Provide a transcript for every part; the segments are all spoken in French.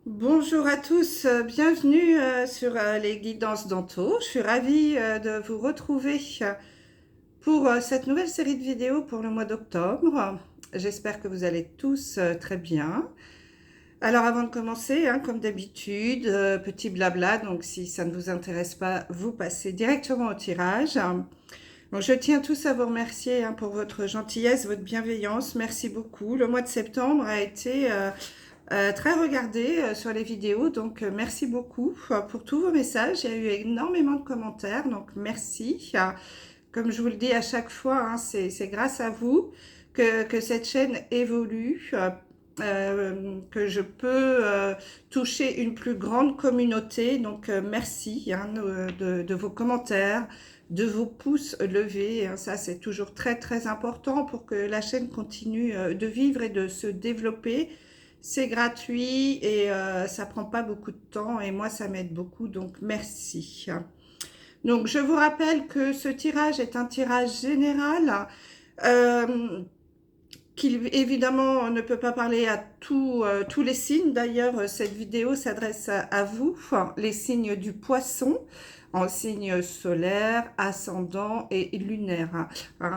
Bonjour à tous, bienvenue sur les guidances d'Anto. Je suis ravie de vous retrouver pour cette nouvelle série de vidéos pour le mois d'octobre. J'espère que vous allez tous très bien. Alors avant de commencer, hein, comme d'habitude, petit blabla, donc si ça ne vous intéresse pas, vous passez directement au tirage. Donc, je tiens tous à vous remercier pour votre gentillesse, votre bienveillance. Merci beaucoup. Le mois de septembre a été très regardé sur les vidéos, donc merci beaucoup pour tous vos messages. Il y a eu énormément de commentaires, donc merci. Comme je vous le dis à chaque fois, c'est grâce à vous que cette chaîne évolue, que je peux toucher une plus grande communauté. Donc merci de vos commentaires, de vos pouces levés. Ça, c'est toujours très très important pour que la chaîne continue de vivre et de se développer. C'est gratuit et ça prend pas beaucoup de temps et moi, ça m'aide beaucoup. Donc merci. Donc, je vous rappelle que ce tirage est un tirage général euh, qui, évidemment, ne peut pas parler à tous les signes. D'ailleurs, cette vidéo s'adresse à vous, les signes du poisson, en signe solaire, ascendant et lunaire.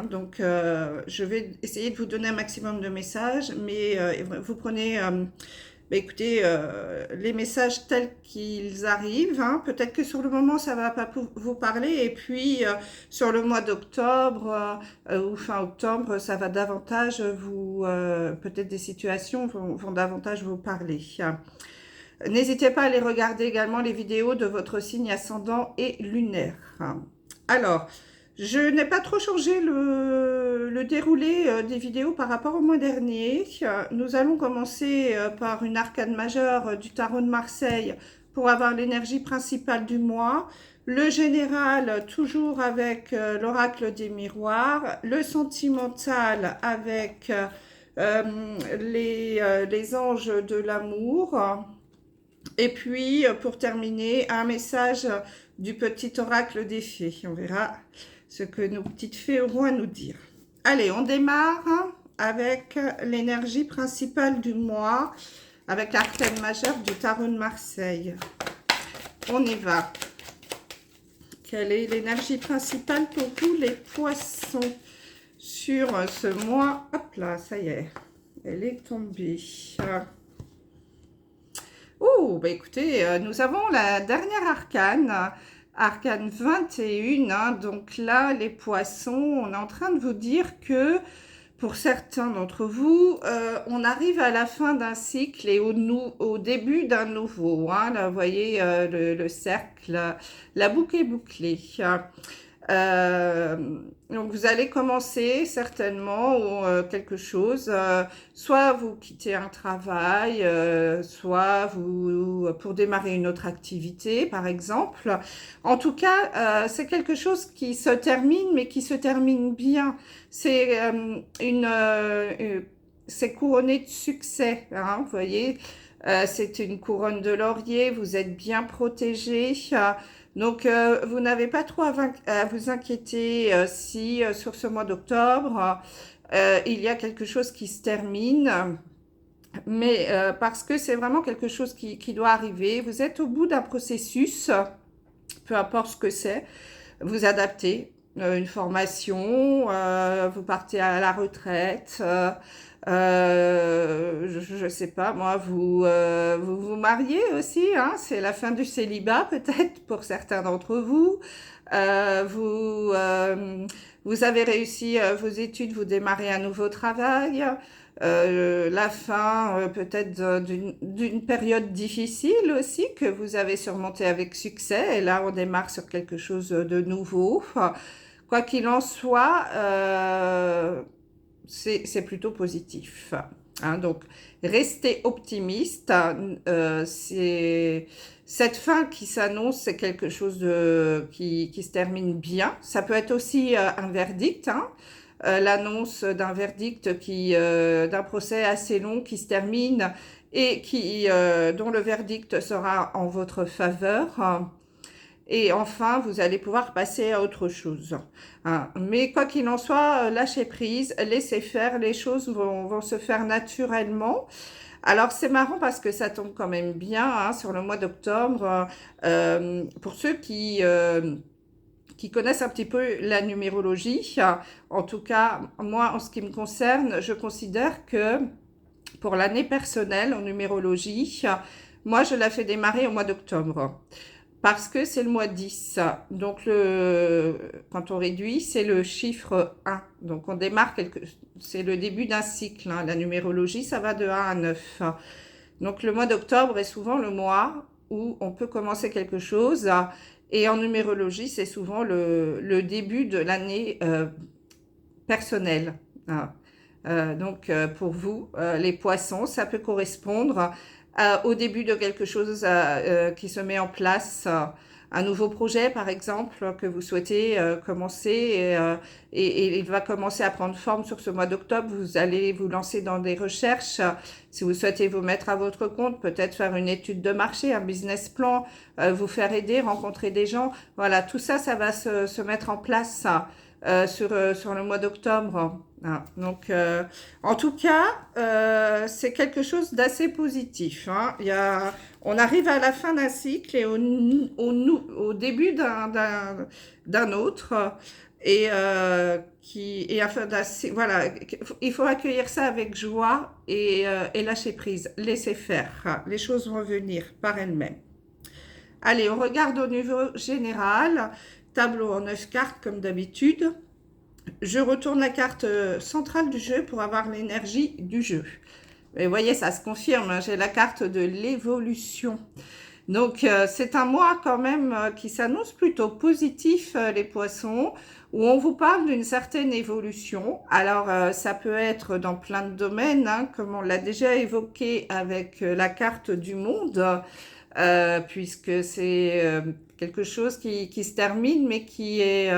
Donc, je vais essayer de vous donner un maximum de messages, mais vous prenez écoutez, les messages tels qu'ils arrivent, peut-être que sur le moment, ça ne va pas vous parler, et puis sur le mois d'octobre ou fin octobre, ça va davantage peut-être des situations vont davantage vous parler. N'hésitez pas à aller regarder également les vidéos de votre signe ascendant et lunaire. Alors, je n'ai pas trop changé le déroulé des vidéos par rapport au mois dernier. Nous allons commencer par une arcane majeure du tarot de Marseille pour avoir l'énergie principale du mois. Le général, toujours avec l'oracle des miroirs. Le sentimental avec les anges de l'amour. Et puis, pour terminer, un message du petit oracle des fées. On verra ce que nos petites fées auront à nous dire. Allez, on démarre avec l'énergie principale du mois, avec l'arcane majeure du tarot de Marseille. On y va. Quelle est l'énergie principale pour vous, les poissons, sur ce mois? Hop là, ça y est, elle est tombée. Oh, bah écoutez, nous avons la dernière arcane, arcane 21. Donc là, les poissons, on est en train de vous dire que pour certains d'entre vous, on arrive à la fin d'un cycle et au début d'un nouveau. Là, vous voyez le cercle, la boucle est bouclée. Donc vous allez commencer certainement quelque chose, soit vous quittez un travail, soit vous pour démarrer une autre activité par exemple. En tout cas, c'est quelque chose qui se termine, mais qui se termine bien. C'est c'est couronné de succès, vous voyez. C'est une couronne de laurier, vous êtes bien protégé. Donc, vous n'avez pas trop à vous inquiéter si sur ce mois d'octobre, il y a quelque chose qui se termine, mais parce que c'est vraiment quelque chose qui doit arriver. Vous êtes au bout d'un processus, peu importe ce que c'est, vous adaptez. Une formation, vous partez à la retraite, je sais pas, moi, vous mariez aussi, c'est la fin du célibat peut-être pour certains d'entre vous. Euh, vous, euh, vous avez réussi vos études, vous démarrez un nouveau travail. La fin peut-être d'une période difficile aussi que vous avez surmontée avec succès. Et là, on démarre sur quelque chose de nouveau. Quoi qu'il en soit, c'est plutôt positif. Donc, restez optimiste. Cette fin qui s'annonce, c'est quelque chose qui se termine bien. Ça peut être aussi un verdict, l'annonce d'un verdict d'un procès assez long qui se termine et dont le verdict sera en votre faveur. Et enfin, vous allez pouvoir passer à autre chose. Mais quoi qu'il en soit, lâchez prise, laissez faire, les choses vont se faire naturellement. Alors, c'est marrant parce que ça tombe quand même bien hein, sur le mois d'octobre. Pour ceux qui connaissent un petit peu la numérologie, en tout cas, moi, en ce qui me concerne, je considère que pour l'année personnelle en numérologie, moi, je la fais démarrer au mois d'octobre. Parce que c'est le mois 10. Donc, quand on réduit, c'est le chiffre 1. Donc, on démarre c'est le début d'un cycle. Hein. La numérologie, ça va de 1 à 9. Donc, le mois d'octobre est souvent le mois où on peut commencer quelque chose. Et en numérologie, c'est souvent le début de l'année personnelle. Hein. Donc, pour vous, les poissons, ça peut correspondre au début de quelque chose qui se met en place, un nouveau projet par exemple que vous souhaitez commencer et il va commencer à prendre forme sur ce mois d'octobre. Vous allez vous lancer dans des recherches. Si vous souhaitez vous mettre à votre compte, peut-être faire une étude de marché, un business plan, vous faire aider, rencontrer des gens. Voilà, tout ça, ça va se mettre en place sur le mois d'octobre. Ah, donc, en tout cas, c'est quelque chose d'assez positif. Hein. On arrive à la fin d'un cycle et au début d'un autre. Voilà, il faut accueillir ça avec joie et lâcher prise, laisser faire. Hein. Les choses vont venir par elles-mêmes. Allez, on regarde au niveau général. Tableau en 9 cartes comme d'habitude. Je retourne la carte centrale du jeu pour avoir l'énergie du jeu. Et vous voyez, ça se confirme, hein, j'ai la carte de l'évolution. Donc, c'est un mois quand même qui s'annonce plutôt positif, les poissons, où on vous parle d'une certaine évolution. Alors, ça peut être dans plein de domaines, hein, comme on l'a déjà évoqué avec la carte du monde, puisque c'est quelque chose qui se termine, mais qui est...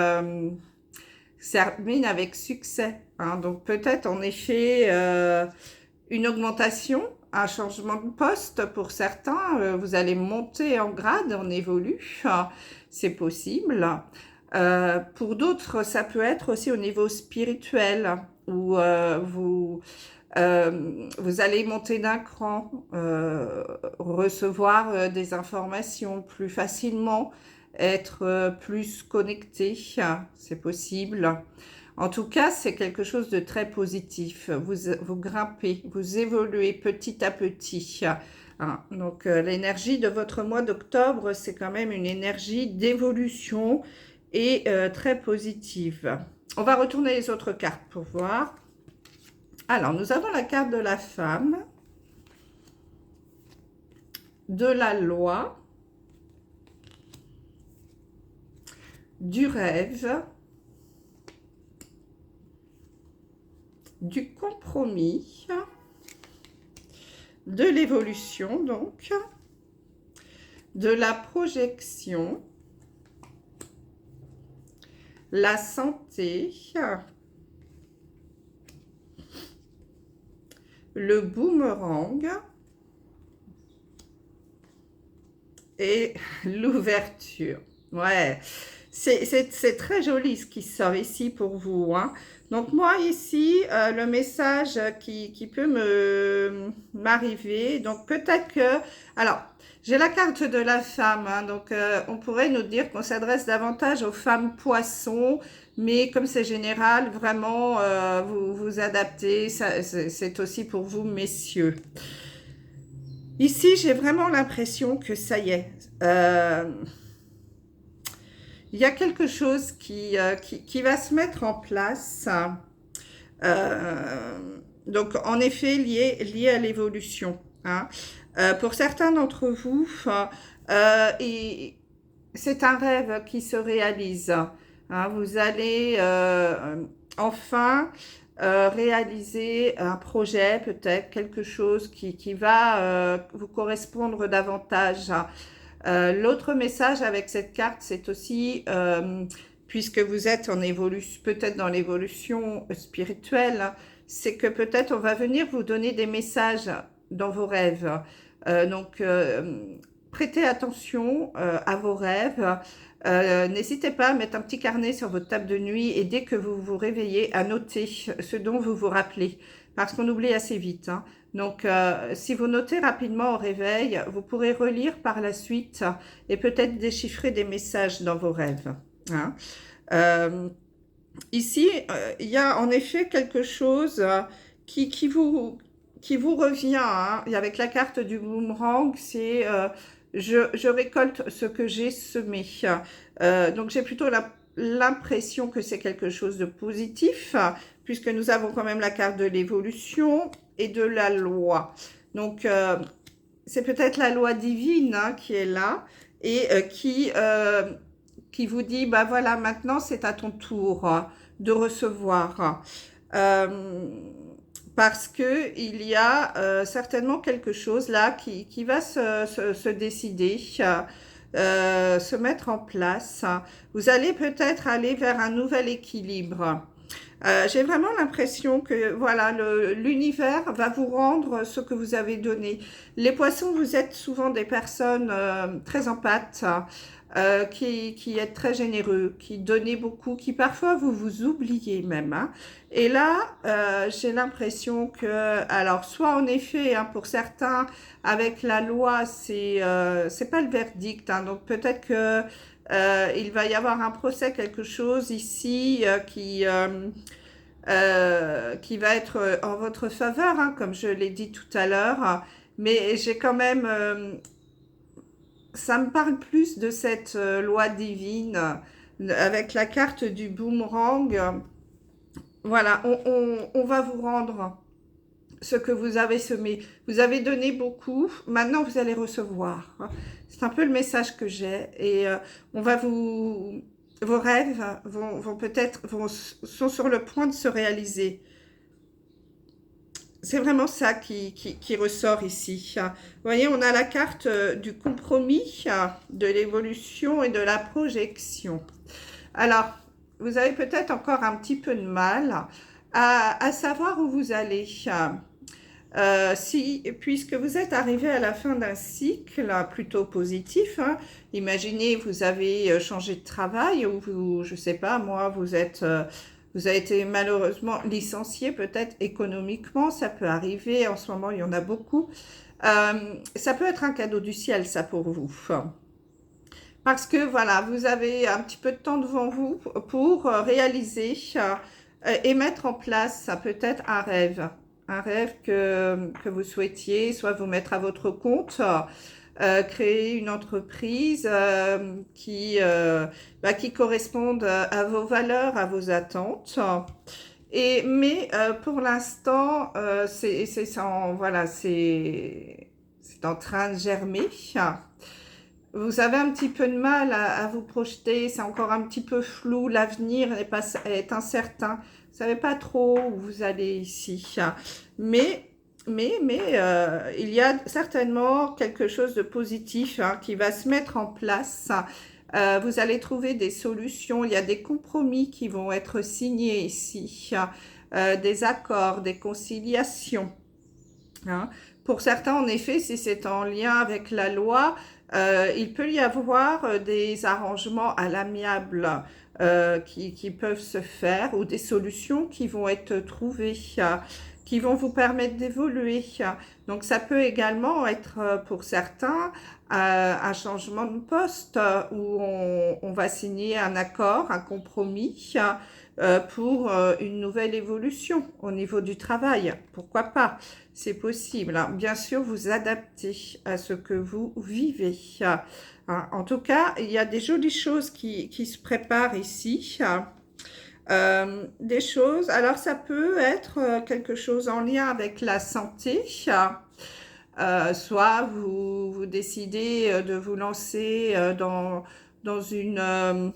termine avec succès. Hein. Donc peut-être en effet une augmentation, un changement de poste pour certains. Vous allez monter en grade, on évolue. C'est possible. Pour d'autres, ça peut être aussi au niveau spirituel où vous allez monter d'un cran, recevoir des informations plus facilement, être plus connecté, c'est possible. En tout cas, c'est quelque chose de très positif. Vous grimpez, vous évoluez petit à petit. Hein. Donc, l'énergie de votre mois d'octobre, c'est quand même une énergie d'évolution et très positive. On va retourner les autres cartes pour voir. Alors, nous avons la carte de la femme, de la loi, du rêve, du compromis, de l'évolution donc, de la projection, la santé, le boomerang et l'ouverture. Ouais, c'est très joli ce qui sort ici pour vous. Hein. Donc moi ici, le message qui peut m'arriver, donc peut-être que... Alors, j'ai la carte de la femme, hein, donc on pourrait nous dire qu'on s'adresse davantage aux femmes poissons, mais comme c'est général, vraiment, vous adaptez, c'est aussi pour vous, messieurs. Ici, j'ai vraiment l'impression que ça y est, il y a quelque chose qui va se mettre en place, donc en effet lié à l'évolution. Hein. Pour certains d'entre vous, c'est un rêve qui se réalise. Hein. Vous allez enfin réaliser un projet, peut-être quelque chose qui va vous correspondre davantage. L'autre message avec cette carte, c'est aussi, puisque vous êtes en évolution, peut-être dans l'évolution spirituelle, c'est que peut-être on va venir vous donner des messages dans vos rêves. Donc, prêtez attention à vos rêves. N'hésitez pas à mettre un petit carnet sur votre table de nuit et dès que vous vous réveillez, à noter ce dont vous vous rappelez. parce qu'on oublie assez vite, hein. Donc, si vous notez rapidement au réveil, vous pourrez relire par la suite et peut-être déchiffrer des messages dans vos rêves, hein. Euh, Ici, il y a en effet quelque chose qui, qui vous, qui vous revient, hein. Et avec la carte du boomerang, c'est je récolte ce que j'ai semé. Donc j'ai plutôt l'impression que c'est quelque chose de positif, puisque nous avons quand même la carte de l'évolution et de la loi. Donc c'est peut-être la loi divine, hein, qui est là et qui vous dit, bah voilà, maintenant c'est à ton tour de recevoir. Euh, Parce que il y a certainement quelque chose là qui va se décider, se mettre en place. Vous allez peut-être aller vers un nouvel équilibre. J'ai vraiment l'impression que voilà, l'univers va vous rendre ce que vous avez donné. Les poissons, vous êtes souvent des personnes très empathes, qui êtes très généreux, qui donnez beaucoup, qui parfois vous vous oubliez même, hein. Et là, j'ai l'impression que, alors soit en effet, hein, pour certains, avec la loi, c'est pas le verdict, hein, donc peut-être que il va y avoir un procès, quelque chose ici qui va être en votre faveur, hein, comme je l'ai dit tout à l'heure. Mais j'ai quand même, ça me parle plus de cette loi divine avec la carte du boomerang. Voilà, on va vous rendre ce que vous avez semé. Vous avez donné beaucoup, maintenant vous allez recevoir. C'est un peu le message que j'ai. Et on va vous... Vos rêves vont peut-être sont sur le point de se réaliser. C'est vraiment ça qui ressort ici. Vous voyez, on a la carte du compromis, de l'évolution et de la projection. Alors, vous avez peut-être encore un petit peu de mal à savoir où vous allez. Puisque vous êtes arrivé à la fin d'un cycle plutôt positif, hein, imaginez vous avez changé de travail ou vous, je sais pas moi, vous avez été malheureusement licencié peut-être économiquement, ça peut arriver, en ce moment il y en a beaucoup. Ça peut être un cadeau du ciel ça pour vous. Parce que voilà, vous avez un petit peu de temps devant vous pour réaliser et mettre en place, ça peut être un rêve que vous souhaitiez, soit vous mettre à votre compte, créer une entreprise qui corresponde à vos valeurs, à vos attentes. Mais pour l'instant, voilà, c'est en train de germer. Vous avez un petit peu de mal à vous projeter, c'est encore un petit peu flou, l'avenir est incertain. Vous ne savez pas trop où vous allez ici. Mais il y a certainement quelque chose de positif, hein, qui va se mettre en place. Vous allez trouver des solutions, il y a des compromis qui vont être signés ici, des accords, des conciliations, hein. Pour certains, en effet, si c'est en lien avec la loi, il peut y avoir des arrangements à l'amiable qui peuvent se faire ou des solutions qui vont être trouvées, qui vont vous permettre d'évoluer. Donc, ça peut également être pour certains un changement de poste où on va signer un accord, un compromis pour une nouvelle évolution au niveau du travail. Pourquoi pas? C'est possible, hein. Bien sûr, vous adaptez à ce que vous vivez. En tout cas, il y a des jolies choses qui se préparent ici. Des choses, alors ça peut être quelque chose en lien avec la santé. Soit vous décidez de vous lancer dans une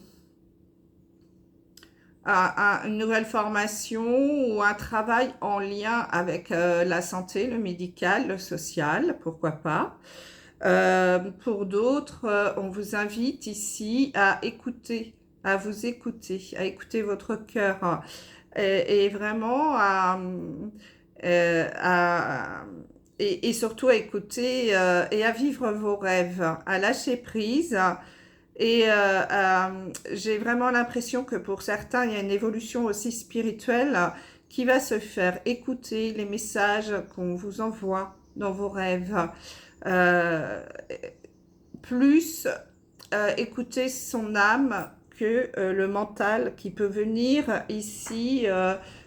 nouvelle formation ou un travail en lien avec la santé, le médical, le social, pourquoi pas. Pour d'autres, on vous invite ici à écouter, à vous écouter, à écouter votre cœur et vraiment et surtout à écouter et à vivre vos rêves, à lâcher prise. Et j'ai vraiment l'impression que pour certains, il y a une évolution aussi spirituelle qui va se faire. Écoutez les messages qu'on vous envoie dans vos rêves. Plus écouter son âme que le mental qui peut venir ici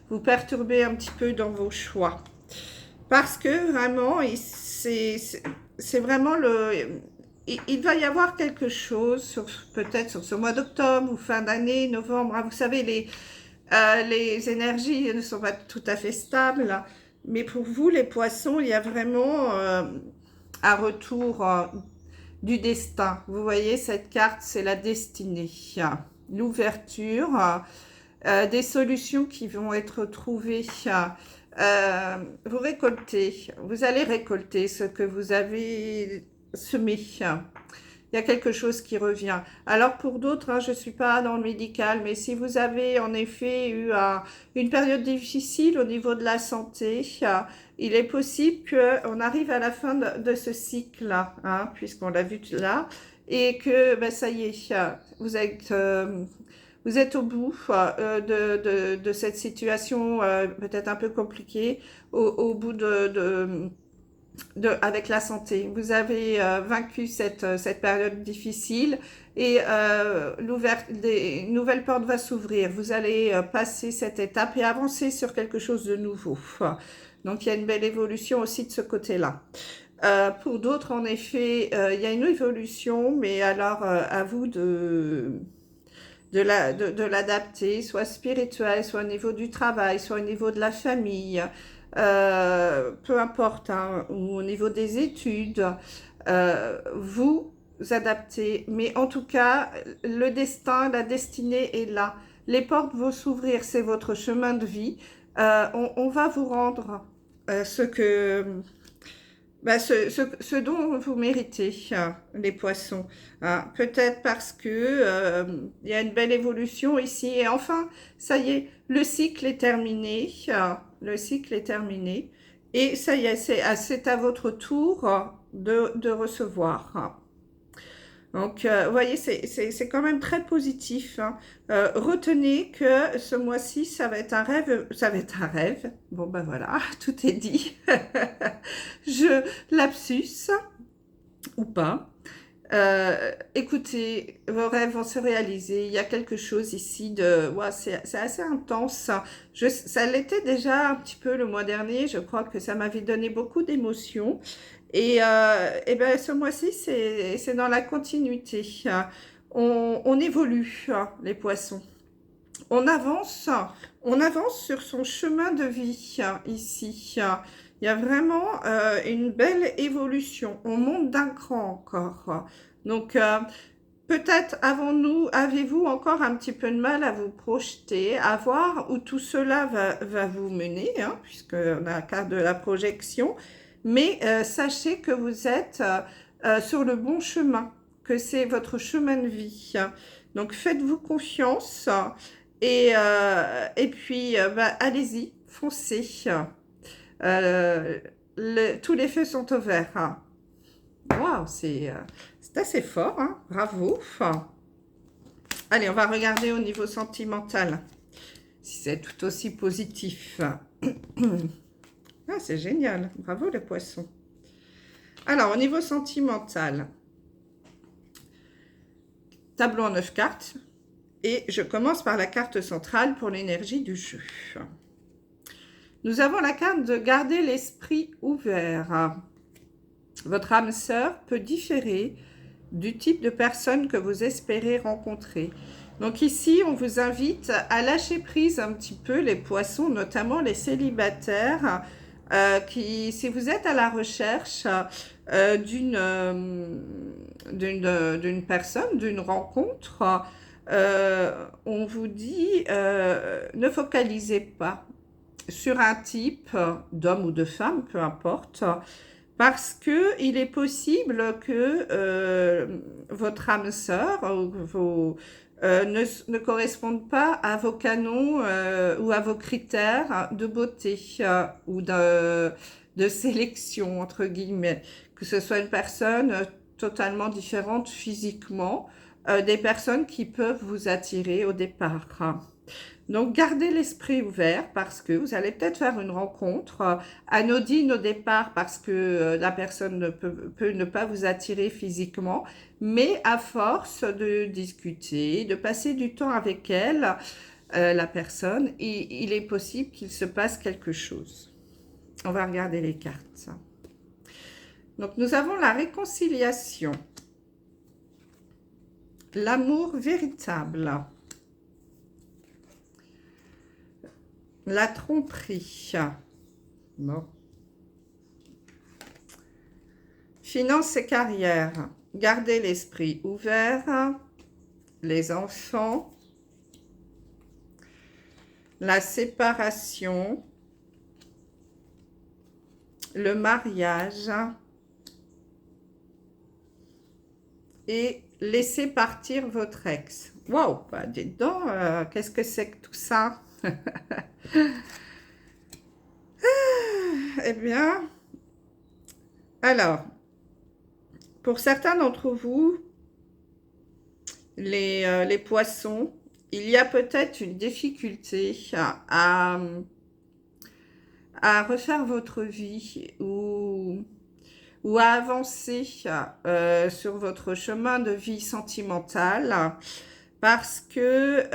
vous perturber un petit peu dans vos choix. Parce que vraiment, c'est vraiment il va y avoir quelque chose, peut-être sur ce mois d'octobre ou fin d'année, novembre. Vous savez, les énergies ne sont pas tout à fait stables. Mais pour vous, les poissons, il y a vraiment un retour du destin. Vous voyez, cette carte, c'est la destinée, l'ouverture, des solutions qui vont être trouvées. Vous récoltez, vous allez récolter ce que vous avez semé. Il y a quelque chose qui revient. Alors pour d'autres, hein, je ne suis pas dans le médical, mais si vous avez en effet eu une période difficile au niveau de la santé, il est possible qu'on arrive à la fin de ce cycle-là, hein, puisqu'on l'a vu là, et que ben, ça y est, vous êtes au bout de cette situation peut-être un peu compliquée, au bout avec la santé. Vous avez vaincu cette période difficile et des nouvelles portes vont s'ouvrir. Vous allez passer cette étape et avancer sur quelque chose de nouveau. Donc, il y a une belle évolution aussi de ce côté-là. Pour d'autres, en effet, il y a une évolution, mais alors à vous de l'adapter, soit spirituel, soit au niveau du travail, soit au niveau de la famille, peu importe, hein, ou au niveau des études, vous adaptez. Mais en tout cas, le destin, la destinée est là. Les portes vont s'ouvrir, c'est votre chemin de vie. On va vous rendre ce dont vous méritez, les poissons. Peut-être parce que il y a une belle évolution ici. Et enfin, ça y est, le cycle est terminé. Le cycle est terminé. Et ça y est, c'est à votre tour de recevoir. Donc, vous voyez, c'est quand même très positif. Hein. Retenez que ce mois-ci, ça va être un rêve. Ça va être un rêve. Bon, ben voilà, tout est dit. Lapsus, ou pas. Écoutez, vos rêves vont se réaliser. Il y a quelque chose ici de... Ouais, c'est assez intense. Ça l'était déjà un petit peu le mois dernier. Je crois que ça m'avait donné beaucoup d'émotions. Et ben, ce mois-ci, c'est dans la continuité. On évolue, les poissons. On avance sur son chemin de vie ici. Il y a vraiment une belle évolution. On monte d'un cran encore. Donc, peut-être avez-vous encore un petit peu de mal à vous projeter, à voir où tout cela va vous mener, hein, puisqu'on a la carte de la projection. Mais sachez que vous êtes sur le bon chemin, que c'est votre chemin de vie. Donc, faites-vous confiance et puis, allez-y, foncez. Tous les feux sont ouverts. Waouh, c'est assez fort, hein. Bravo. Allez, on va regarder au niveau sentimental, si c'est tout aussi positif. Ah, c'est génial. Bravo les poissons. Alors, au niveau sentimental, tableau en 9 cartes. Et je commence par la carte centrale pour l'énergie du jeu. Nous avons la carte de garder l'esprit ouvert. Votre âme sœur peut différer du type de personne que vous espérez rencontrer. Donc ici, on vous invite à lâcher prise un petit peu les poissons, notamment les célibataires, si vous êtes à la recherche d'une personne, d'une rencontre, on vous dit ne focalisez pas sur un type d'homme ou de femme, peu importe, parce que il est possible que votre âme sœur ne correspondent pas à vos canons ou à vos critères de beauté ou de sélection, entre guillemets. Que ce soit une personne totalement différente physiquement, des personnes qui peuvent vous attirer au départ. Donc, gardez l'esprit ouvert parce que vous allez peut-être faire une rencontre anodine au départ parce que la personne peut ne pas vous attirer physiquement, mais à force de discuter, de passer du temps avec elle, la personne, il est possible qu'il se passe quelque chose. On va regarder les cartes. Donc, nous avons la réconciliation, l'amour véritable, la tromperie, bon. Finances et carrière, gardez l'esprit ouvert, les enfants, la séparation, le mariage et laissez partir votre ex. Waouh, bah dites donc, qu'est-ce que c'est que tout ça? Eh bien, alors, pour certains d'entre vous, les poissons, il y a peut-être une difficulté à refaire votre vie ou à avancer sur votre chemin de vie sentimentale parce que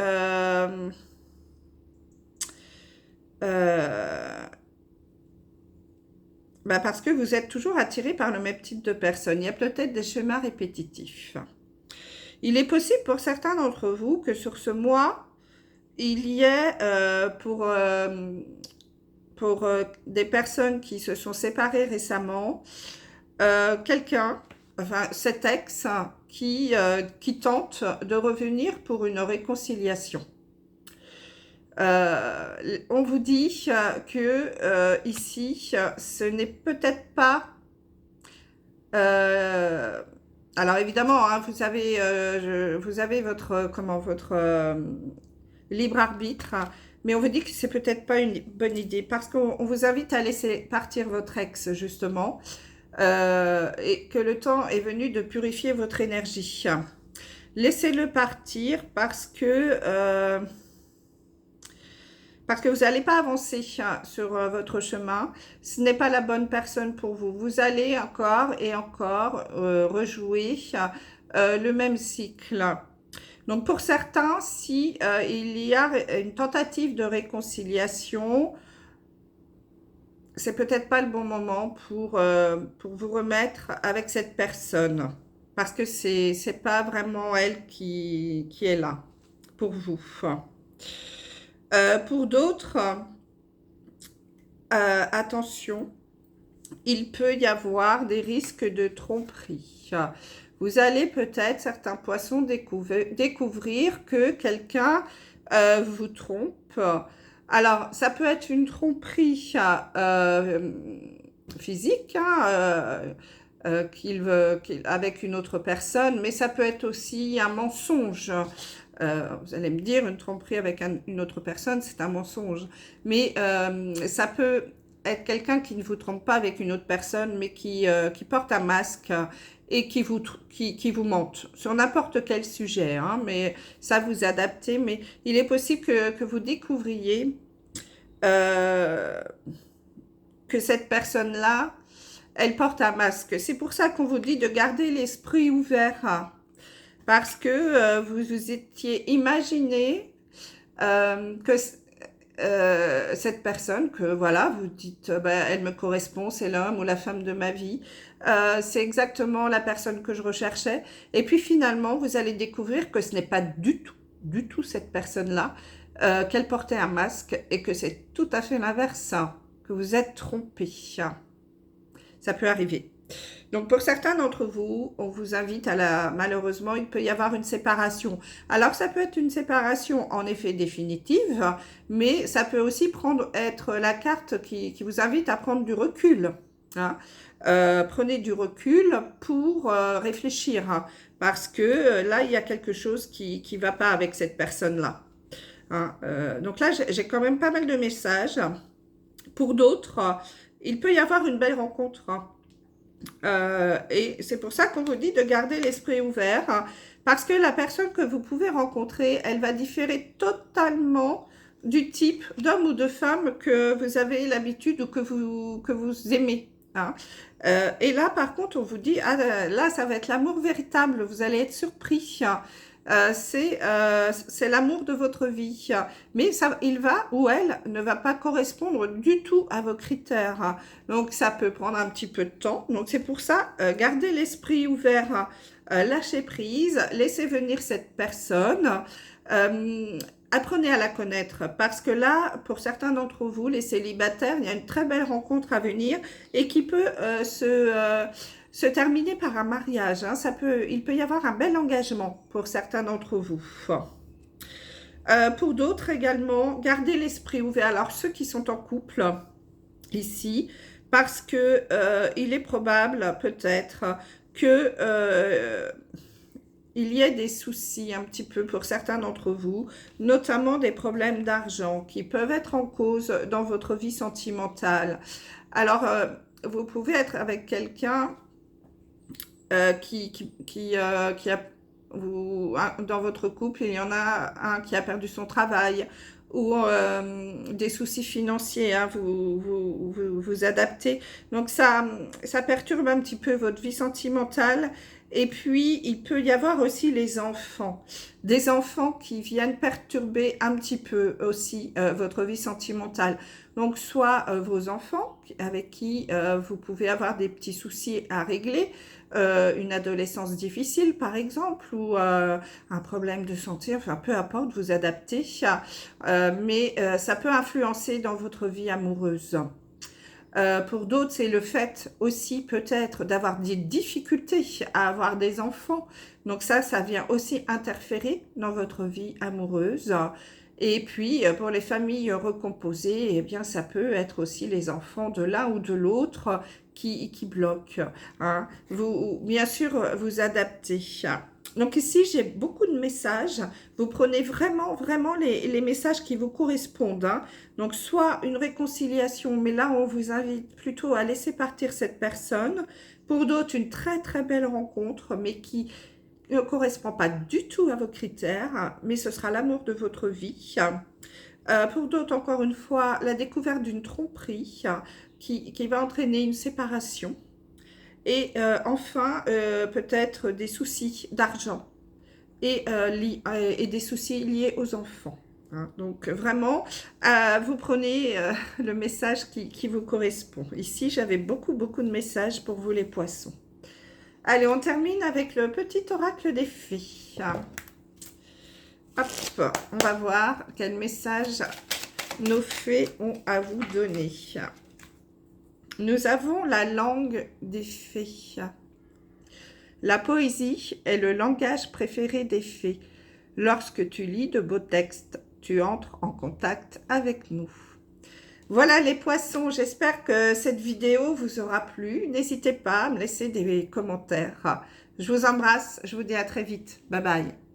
parce que vous êtes toujours attiré par le même type de personne. Il y a peut-être des schémas répétitifs. Il est possible pour certains d'entre vous que sur ce mois, il y ait pour des personnes qui se sont séparées récemment, quelqu'un, enfin cet ex, qui tente de revenir pour une réconciliation. On vous dit que ici, ce n'est peut-être pas... alors évidemment, hein, vous avez votre libre arbitre, mais on vous dit que c'est peut-être pas une bonne idée parce qu'on vous invite à laisser partir votre ex justement et que le temps est venu de purifier votre énergie. Laissez-le partir parce que vous n'allez pas avancer sur votre chemin. Ce n'est pas la bonne personne pour vous. Vous allez encore et encore rejouer le même cycle. Donc, pour certains, si il y a une tentative de réconciliation, c'est peut-être pas le bon moment pour vous remettre avec cette personne. Parce que c'est pas vraiment elle qui est là pour vous. Pour d'autres, attention, il peut y avoir des risques de tromperie. Vous allez peut-être, certains poissons, découvrir que quelqu'un vous trompe. Alors, ça peut être une tromperie physique, hein, avec une autre personne, mais ça peut être aussi un mensonge. Vous allez me dire, une tromperie avec une autre personne, c'est un mensonge. Mais ça peut être quelqu'un qui ne vous trompe pas avec une autre personne, mais qui porte un masque et qui vous mente sur n'importe quel sujet. Hein, mais ça, vous adaptez. Mais il est possible que vous découvriez que cette personne-là, elle porte un masque. C'est pour ça qu'on vous dit de garder l'esprit ouvert. Parce que vous vous étiez imaginé que cette personne, que voilà, vous dites, elle me correspond, c'est l'homme ou la femme de ma vie, c'est exactement la personne que je recherchais. Et puis finalement, vous allez découvrir que ce n'est pas du tout cette personne-là, qu'elle portait un masque et que c'est tout à fait l'inverse, que vous êtes trompé. Ça peut arriver. Donc, pour certains d'entre vous, on vous invite malheureusement, il peut y avoir une séparation. Alors, ça peut être une séparation en effet définitive, mais ça peut aussi être la carte qui vous invite à prendre du recul. Hein. Prenez du recul pour réfléchir, hein, parce que là, il y a quelque chose qui ne va pas avec cette personne-là. Hein. Donc là, j'ai quand même pas mal de messages. Pour d'autres, il peut y avoir une belle rencontre. Hein. Et c'est pour ça qu'on vous dit de garder l'esprit ouvert, hein, parce que la personne que vous pouvez rencontrer, elle va différer totalement du type d'homme ou de femme que vous avez l'habitude ou que vous aimez. Hein. Et là, par contre, on vous dit, ah, là, ça va être l'amour véritable, vous allez être surpris. Hein. C'est l'amour de votre vie, mais ça, il va ou elle ne va pas correspondre du tout à vos critères, donc ça peut prendre un petit peu de temps. Donc c'est pour ça, gardez l'esprit ouvert, lâchez prise, laissez venir cette personne, apprenez à la connaître, parce que là, pour certains d'entre vous, les célibataires, il y a une très belle rencontre à venir et qui peut se terminer par un mariage. Hein. Il peut y avoir un bel engagement pour certains d'entre vous. Pour d'autres également, gardez l'esprit ouvert. Alors ceux qui sont en couple ici, parce que il est probable peut-être que il y ait des soucis un petit peu pour certains d'entre vous, notamment des problèmes d'argent qui peuvent être en cause dans votre vie sentimentale. Alors, vous pouvez être avec quelqu'un qui a, dans votre couple, il y en a un qui a perdu son travail ou des soucis financiers, hein, vous adaptez. Donc ça perturbe un petit peu votre vie sentimentale. Et puis, il peut y avoir aussi les enfants. Des enfants qui viennent perturber un petit peu aussi votre vie sentimentale. Donc, soit vos enfants avec qui vous pouvez avoir des petits soucis à régler, une adolescence difficile par exemple, ou un problème de santé, enfin peu importe, vous adaptez, mais ça peut influencer dans votre vie amoureuse. Pour d'autres, c'est le fait aussi peut-être d'avoir des difficultés à avoir des enfants. Donc ça vient aussi interférer dans votre vie amoureuse. Et puis, pour les familles recomposées, eh bien, ça peut être aussi les enfants de l'un ou de l'autre qui bloquent. Hein. Vous, bien sûr, vous adaptez. Donc ici, j'ai beaucoup de messages. Vous prenez vraiment les messages qui vous correspondent. Hein. Donc, soit une réconciliation, mais là, on vous invite plutôt à laisser partir cette personne. Pour d'autres, une très belle rencontre, mais qui ne correspond pas du tout à vos critères, mais ce sera l'amour de votre vie. Pour d'autres, encore une fois, la découverte d'une tromperie qui va entraîner une séparation. Et enfin, peut-être des soucis d'argent et des soucis liés aux enfants. Hein. Donc vraiment, vous prenez le message qui vous correspond. Ici, j'avais beaucoup de messages pour vous les poissons. Allez, on termine avec le petit oracle des fées. Hop, on va voir quel message nos fées ont à vous donner. Nous avons la langue des fées. La poésie est le langage préféré des fées. Lorsque tu lis de beaux textes, tu entres en contact avec nous. Voilà les poissons, j'espère que cette vidéo vous aura plu. N'hésitez pas à me laisser des commentaires. Je vous embrasse, je vous dis à très vite. Bye bye.